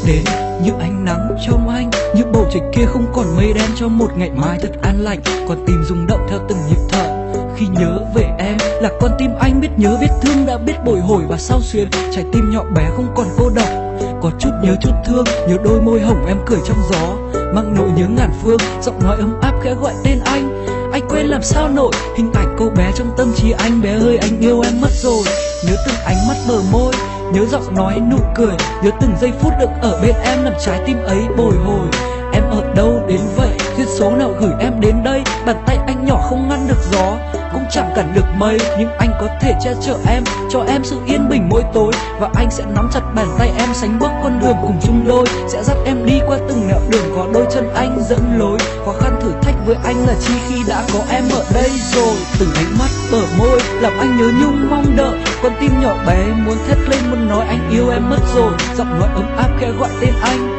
đến như ánh nắng trong anh, như bầu trời kia không còn mây đen cho một ngày mai thật an lành. Con tim rung động theo từng nhịp thở khi nhớ về em, là con tim anh biết nhớ biết thương, đã biết bồi hồi và sao xuyến. Trái tim nhỏ bé không còn cô độc, có chút nhớ chút thương, nhớ đôi môi hồng em cười trong gió, mang nỗi nhớ ngàn phương. Giọng nói ấm áp khẽ gọi tên anh quên làm sao nổi hình ảnh cô bé trong tâm trí anh. Bé ơi anh yêu em mất rồi, nhớ từng ánh mắt bờ môi, nhớ giọng nói nụ cười, nhớ từng giây phút được ở bên em, làm trái tim ấy bồi hồi. Em ở đâu đến vậy, duyên số nào gửi em đến đây. Bàn tay anh nhỏ không ngăn được gió, cũng chẳng cản được mây, nhưng anh có thể che chở em, cho em sự yên bình mỗi tối. Và anh sẽ nắm chặt bàn tay em, sánh bước con đường cùng chung đôi, sẽ dắt em đi qua từng nẻo đường, có đôi chân anh dẫn lối. Khó khăn thử thách với anh là chi khi đã có em ở đây rồi. Từng ánh mắt bờ môi làm anh nhớ nhung mong đợi, con tim nhỏ bé muốn thét lên muốn nói anh yêu em mất rồi. Giọng nói ấm áp khẽ gọi tên anh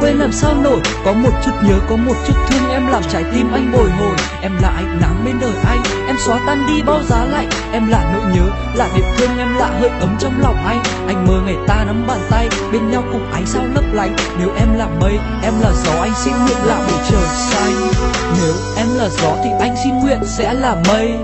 quên làm sao nổi. Có một chút nhớ, có một chút thương, em làm trái tim anh bồi hồi. Em là ánh nắng bên đời anh, em xóa tan đi bao giá lạnh. Em là nỗi nhớ, là niềm thương, em là hơi ấm trong lòng anh. Anh mơ ngày ta nắm bàn tay, bên nhau cùng ánh sao lấp lánh. Nếu em là mây, em là gió, anh xin nguyện là bầu trời xanh. Nếu em là gió thì anh xin nguyện sẽ là mây.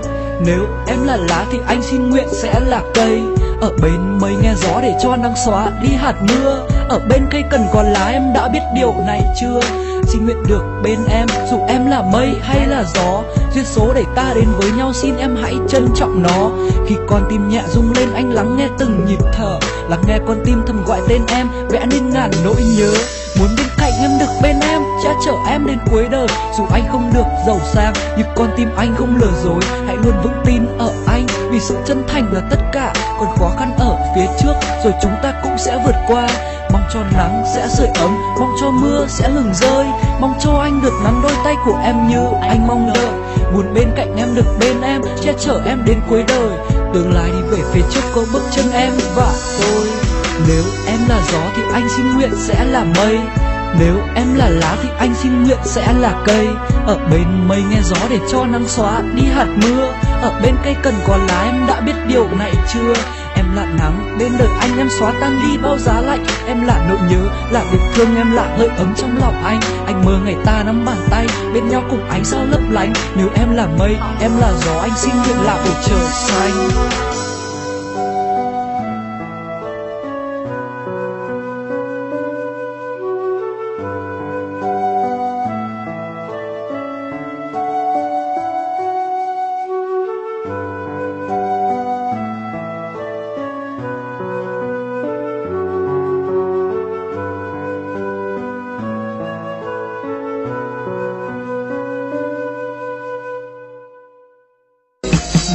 Nếu em là lá thì anh xin nguyện sẽ là cây. Ở bên mây nghe gió để cho nắng xóa đi hạt mưa, ở bên cây cần có lá, em đã biết điều này chưa? Xin nguyện được bên em, dù em là mây hay là gió, duyên số đẩy ta đến với nhau, xin em hãy trân trọng nó. Khi con tim nhẹ rung lên, anh lắng nghe từng nhịp thở, lắng nghe con tim thầm gọi tên em, vẽ nên ngàn nỗi nhớ. Muốn bên cạnh em được bên em, che chở em đến cuối đời. Dù anh không được giàu sang, nhưng con tim anh không lừa dối. Hãy luôn vững tin ở anh, vì sự chân thành là tất cả. Còn khó khăn ở phía trước, rồi chúng ta cũng sẽ vượt qua. Mong cho nắng sẽ sưởi ấm, mong cho mưa sẽ ngừng rơi, mong cho anh được nắm đôi tay của em như anh mong đợi. Muốn bên cạnh em được bên em, che chở em đến cuối đời. Tương lai đi về phía trước có bước chân em và tôi. Nếu em là gió thì anh xin nguyện sẽ là mây. Nếu em là lá thì anh xin nguyện sẽ là cây. Ở bên mây nghe gió để cho nắng xóa đi hạt mưa, ở bên cây cần có lá, em đã biết điều này chưa? Em là nắng bên đời anh, em xóa tan đi bao giá lạnh. Em là nỗi nhớ, là niềm thương, em là hơi ấm trong lòng anh. Anh mơ ngày ta nắm bàn tay, bên nhau cùng ánh sao lấp lánh. Nếu em là mây, em là gió, anh xin nguyện là bầu trời xanh.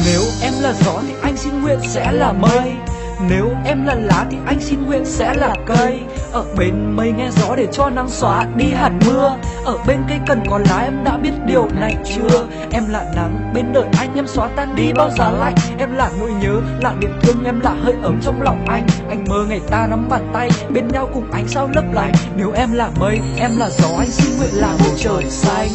Nếu em là gió thì anh xin nguyện sẽ là mây. Nếu em là lá thì anh xin nguyện sẽ là cây. Ở bên mây nghe gió để cho nắng xóa đi hạt mưa, ở bên cây cần có lá, em đã biết điều này chưa? Em là nắng bên đời anh, em xóa tan đi bao giá lạnh. Em là nỗi nhớ, là niềm thương, em là hơi ấm trong lòng anh. Anh mơ ngày ta nắm bàn tay, bên nhau cùng ánh sao lấp lánh. Nếu em là mây, em là gió, anh xin nguyện là bầu trời xanh.